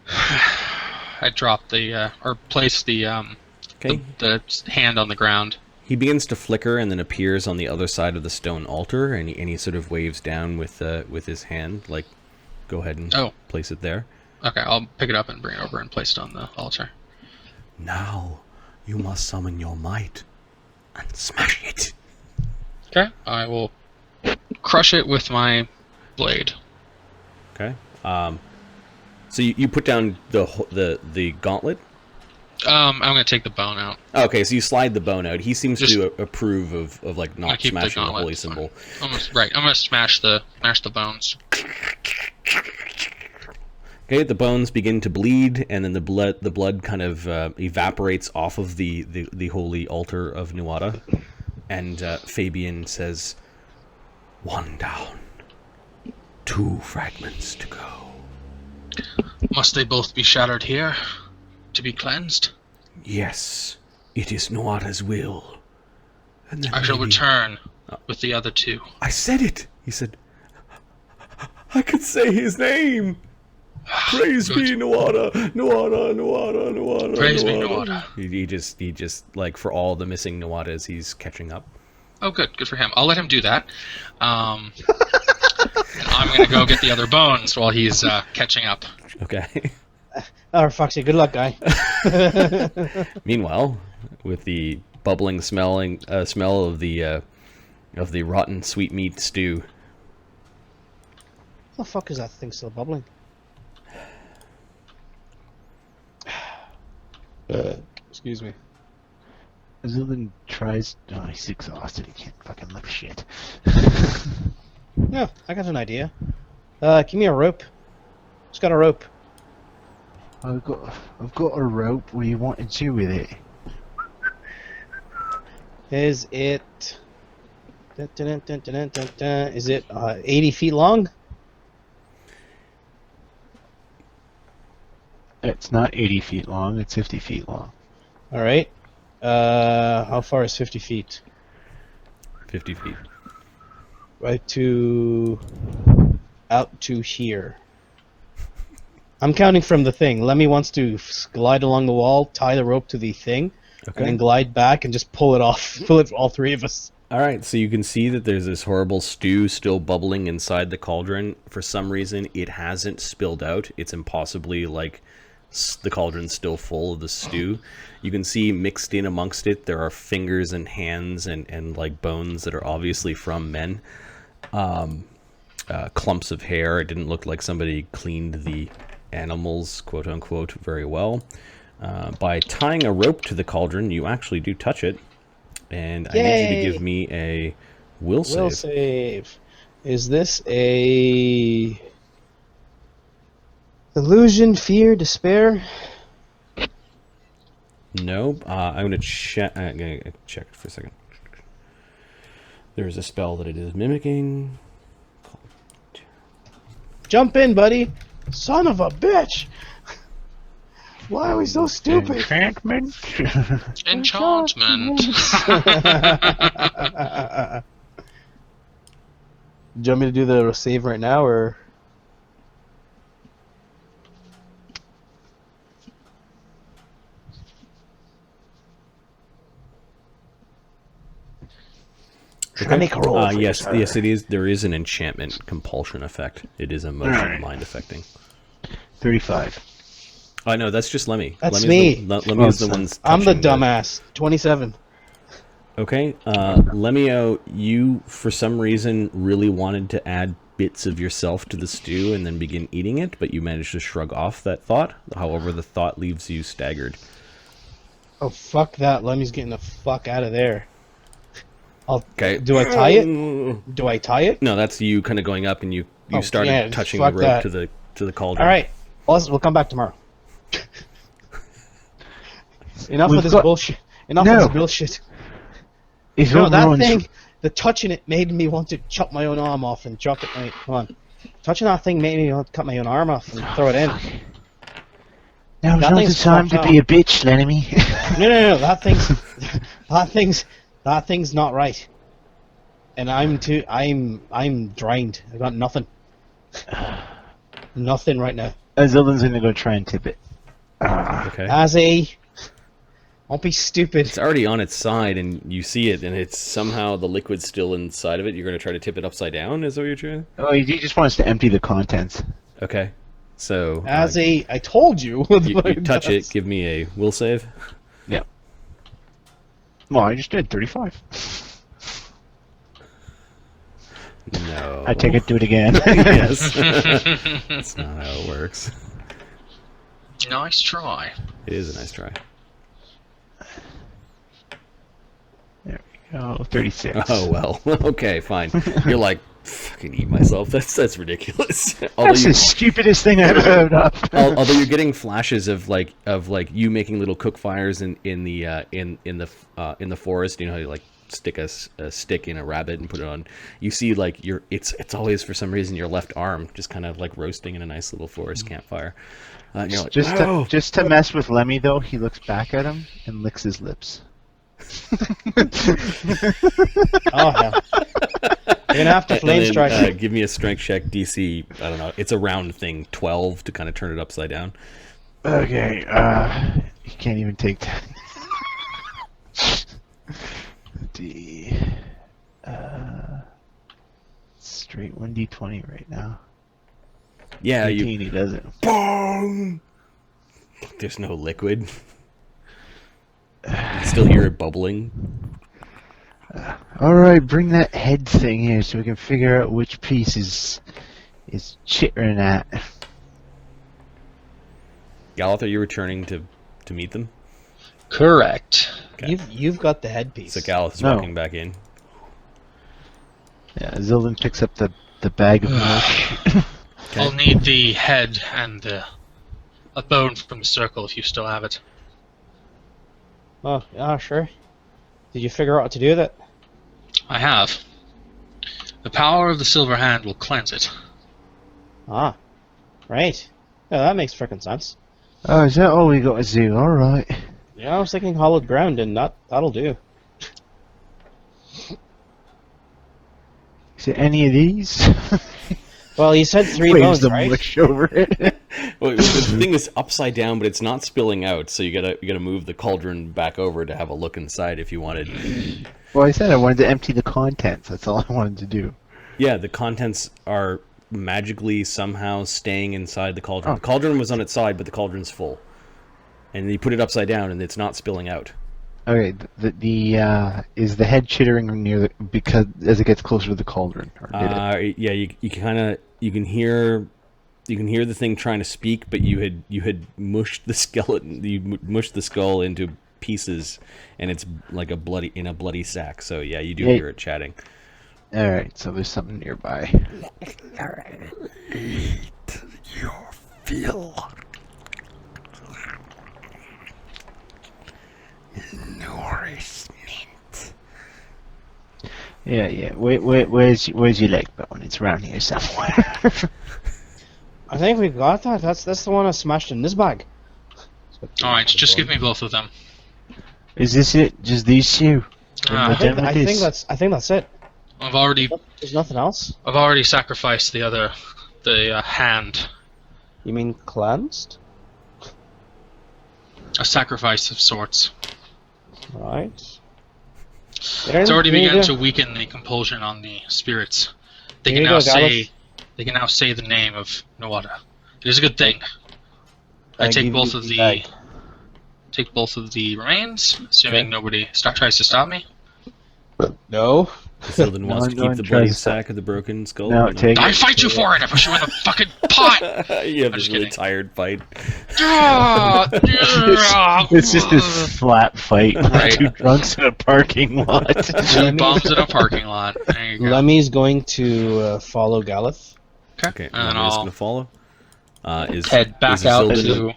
I dropped the, or placed the hand on the ground. He begins to flicker and then appears on the other side of the stone altar, and he sort of waves down with his hand, like, go ahead and place it there. Okay, I'll pick it up and bring it over and place it on the altar. Now, you must summon your might and smash it. Okay, I will crush it with my blade. Okay. So you put down the gauntlet. I'm gonna take the bone out. Okay, so you slide the bone out. He seems to approve of like not keep smashing the holy it's symbol. fine. I'm gonna smash the bones. Okay, the bones begin to bleed, and then the blood kind of evaporates off of the holy altar of Nuada. And Fabian says, "One down, 2 fragments to go." Must they both be shattered here to be cleansed? Yes, it is Nuada's will. And then I shall return with the other 2. I said it. He said, "I could say his name." Praise be Nuada, Nuada, Nuada, Nuada. Praise be Nuada. He just like for all the missing Nuadas, he's catching up. Oh, good for him. I'll let him do that. I'm gonna go get the other bones while he's catching up. Okay. Oh, Foxy, good luck, guy. Meanwhile, with the bubbling smell of the rotten sweetmeat stew. What the fuck is that thing still bubbling? Excuse me. Azildan tries. Oh, he's exhausted. He can't fucking lift shit. No, I got an idea. Give me a rope. Just got a rope. I've got a rope. What do you want to do with it? Is it... Dun, dun, dun, dun, dun, dun, dun. Is it 80 feet long? It's not 80 feet long. It's 50 feet long. All right. How far is 50 feet? 50 feet. Right to... out to here. I'm counting from the thing. Lemmy wants to glide along the wall, tie the rope to the thing, and then glide back and just pull it off. Pull it for all 3 of us. All right, so you can see that there's this horrible stew still bubbling inside the cauldron. For some reason, it hasn't spilled out. It's impossibly like the cauldron's still full of the stew. You can see mixed in amongst it, there are fingers and hands and like bones that are obviously from men. Clumps of hair. It didn't look like somebody cleaned the animals, quote unquote, very well. By tying a rope to the cauldron, you actually do touch it. And Yay! I need you to give me a will save. Will save. Is this a... illusion, fear, despair? No. I'm going to check it for a second. There's a spell that it is mimicking. Jump in, buddy! Son of a bitch! Why are we so stupid? Enchantment. Enchantment. Do you want me to do the save right now, or...? Should I make a roll? Yes, it is. There is an enchantment compulsion effect. It is emotion mind affecting. 35. Oh no, that's just Lemmy. That's Lemmy's me. Lemmy's the one's. I'm the touching dumbass. 27. Okay, Lemmy-O, you for some reason really wanted to add bits of yourself to the stew and then begin eating it, but you manage to shrug off that thought. However, the thought leaves you staggered. Oh, fuck that. Lemmy's getting the fuck out of there. Okay. Do I tie it? Do I tie it? No, that's you kind of going up, and you started touching the fuck rope that. to the cauldron. All right. We'll come back tomorrow. Enough We've of this got- bullshit. Enough No. of this bullshit. If No, that Oberon's- thing, the touching it made me want to chop my own arm off and drop it. Wait, come on. Touching that thing made me want to cut my own arm off and throw it in. Now's That not the thing's time to fucked be a bitch, Lenemy. No. That thing's not right. And I'm drained. I got nothing. Nothing right now. Azildan's gonna go try and tip it. Okay. Don't be stupid. It's already on its side, and you see it, and it's somehow the liquid's still inside of it. You're going to try to tip it upside down, is that what you're trying? Oh, he just wants to empty the contents. Okay. So... I told you. you touch it, give me a will save. Yeah. Well, I just did 35. No. I take it, do it again. Yes. That's not how it works. Nice try. It is a nice try. There we go, 36. Oh, well. Okay, fine. You're like, fucking eat myself. That's ridiculous. That's the stupidest thing I've ever heard of. Although you're getting flashes of like you making little cook fires in the forest, you know how you like stick a stick in a rabbit and put it on. You see like it's always for some reason your left arm just kind of like roasting in a nice little forest campfire. And you're like, just to mess with Lemmy though, he looks back at him and licks his lips. Oh hell. You're gonna have to flame strike it. Give me a strength check, DC. I don't know. It's a round thing, 12 to kind of turn it upside down. Okay, you can't even take that. Straight 1d20 right now. Yeah, 18, he does it. Boom! There's no liquid. You can still hear it bubbling. Alright, bring that head thing here so we can figure out which piece is chittering at. Galath, are you returning to meet them? Correct. Okay. You've got the headpiece. So Galath is No. walking back in. Yeah, Azildan picks up the bag of mush. Okay. I'll need the head and a bone from the circle if you still have it. Oh, yeah, sure. Did you figure out what to do with it? I have. The power of the silver hand will cleanse it. Ah, right. Yeah, that makes frickin' sense. Oh, is that all we got to do? Alright. Yeah, I was thinking hollowed ground, and that'll do. Is it any of these? Well, you said 3 Waves bones, the right? mush over it. Well, the thing is upside down, but it's not spilling out. So you gotta move the cauldron back over to have a look inside if you wanted. Well, I said I wanted to empty the contents. That's all I wanted to do. Yeah, the contents are magically somehow staying inside the cauldron. Oh. The cauldron was on its side, but the cauldron's full. And you put it upside down, and it's not spilling out. Okay, is the head chittering near the because as it gets closer to the cauldron? Or did it? Yeah, you can hear the thing trying to speak, but you had mushed the skeleton, you mushed the skull into pieces, and it's like a bloody sack. So yeah, you do Yeah. hear it chatting. All right, so there's something nearby. Eat your fill. Nourishment. Yeah. Where's your leg bone? It's around here somewhere. I think we got that. That's the one I smashed in this bag. Alright, just give me both of them. Is this it? Just these two? Ah, I think Dematis? that's it. I've already There's nothing else. sacrificed the hand. You mean cleansed? A sacrifice of sorts. Right. It's already begun to weaken the compulsion on the spirits. They Here can you now go, Galath. say the name of Nawada. It is a good thing. I take give both you of the bag. the remains, assuming nobody tries to stop me. No. Azildan wants to No keep one the bloody tries to- sack of the broken skull. No, take I it. fight you for it. I put you in the fucking pot. You have I'm this just really kidding. tired fight. It's just this flat fight with Right. two drunks in a parking lot. Two bums in a parking lot. There you go. Lemmy's going to follow Galath. Okay, And I'm I'll just gonna follow. Is head back is out Azildan,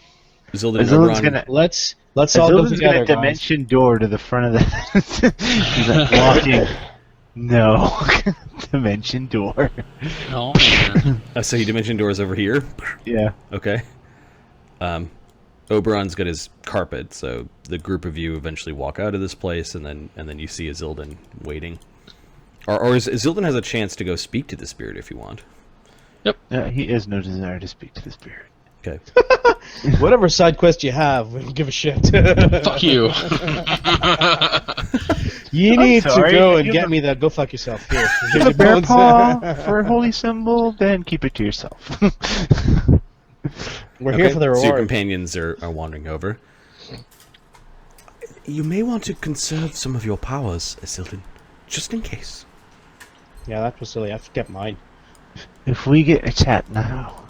to. Azildan and Azildan's Oberon- gonna Let's all go Azildan's together, gonna guys. dimension door to the front of the. He's like walking. No, dimension door. No, man. So you dimension doors over here. Yeah. Okay. Oberon's got his carpet, so the group of you eventually walk out of this place, and then you see Azildan waiting. Or Azildan has a chance to go speak to the spirit if you want. He has no desire to speak to the spirit. Okay. Whatever side quest you have, we don't give a shit. Fuck you. You I'm need to sorry, go and give get the- me that. Go fuck yourself. Here. Give a bear paw for a holy symbol, then keep it to yourself. We're here for the So your reward. companions are wandering over. You may want to conserve some of your powers, Azildan, just in case. Yeah, that was silly. I kept mine. If we get a chat now,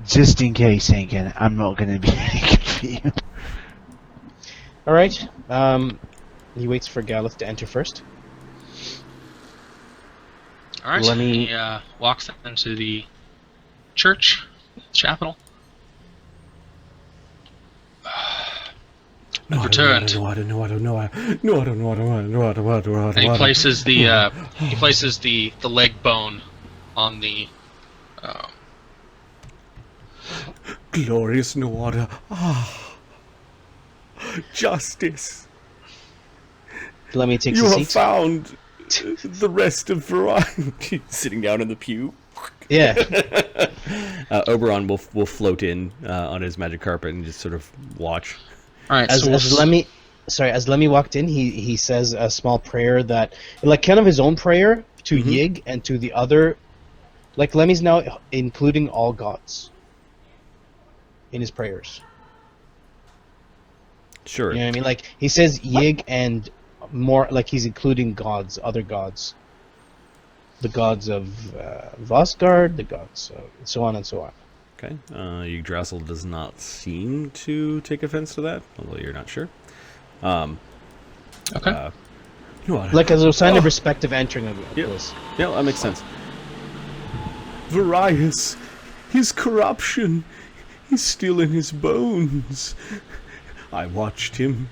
just in case, I'm not gonna be any good for you. All right. He waits for Galath to enter first. All right. Let me- He walks into the church, chapel. I've returned. I don't know. And he places the leg bone on the. Glorious Nuada. Justice. Let me take You a have seat. found the rest of variety. Sitting down in the pew. Yeah. Oberon will float in on his magic carpet and just sort of watch. All right. As So as Lemmy walked in, he says a small prayer that, like, kind of his own prayer to Yig and to the other. Like, Lemmy's now including all gods in his prayers. Sure. You know what I mean? Like, he says Yig and more, like, he's including gods, other gods. The gods of Vosgard, the gods, so on and so on. Okay. Yggdrasil does not seem to take offense to that, although you're not sure. okay. Like, as a sign of respect of entering of Yep. this. Yeah, that makes sense. Varius, his corruption, he's still in his bones. I watched him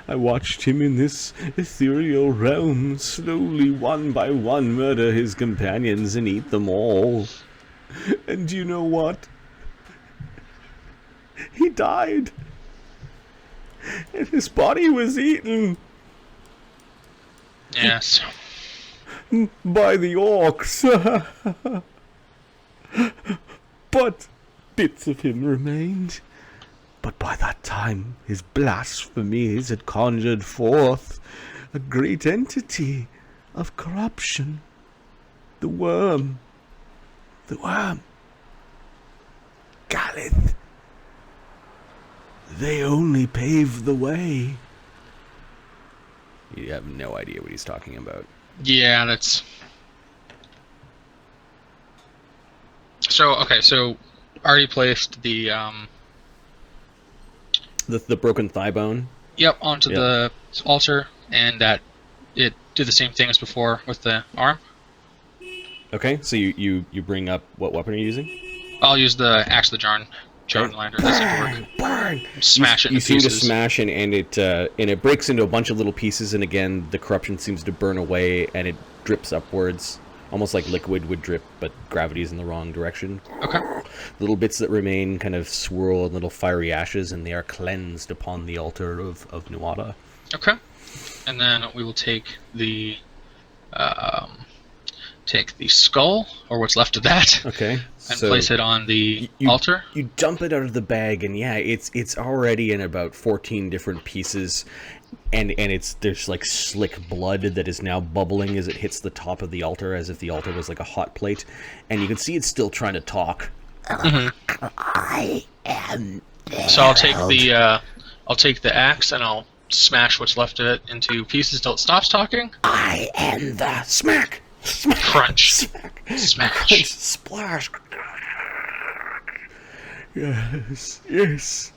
in this ethereal realm, slowly, one by one, murder his companions and eat them all. And you know what? He died. And his body was eaten Yes. by the orcs. But bits of him remained. But by that time, his blasphemies had conjured forth a great entity of corruption. The worm. Galath. They only paved the way. You have no idea what he's talking about. Yeah, that's. So okay, so already placed the The broken thigh bone. Yep, onto the altar, and that it did the same thing as before with the arm. Okay, so you bring up what weapon are you using? I'll use the axe of the Jarn Lantern. That seemed to work. Burn! Smash it You into seem to pieces. smash and it breaks into a bunch of little pieces, and again the corruption seems to burn away and it drips upwards, almost like liquid would drip, but gravity's in the wrong direction. Okay. Little bits that remain kind of swirl in little fiery ashes, and they are cleansed upon the altar of Nuada. Okay. And then we will take the skull, or what's left of that, Okay, and place it on the altar. You dump it out of the bag, and yeah, it's already in about 14 different pieces, and there's like slick blood that is now bubbling as it hits the top of the altar, as if the altar was like a hot plate, and you can see it's still trying to talk. I am. So I'll take the axe and I'll smash what's left of it into pieces till it stops talking. I am the smack. Crunch. Smack. Smash. Splash. Yes.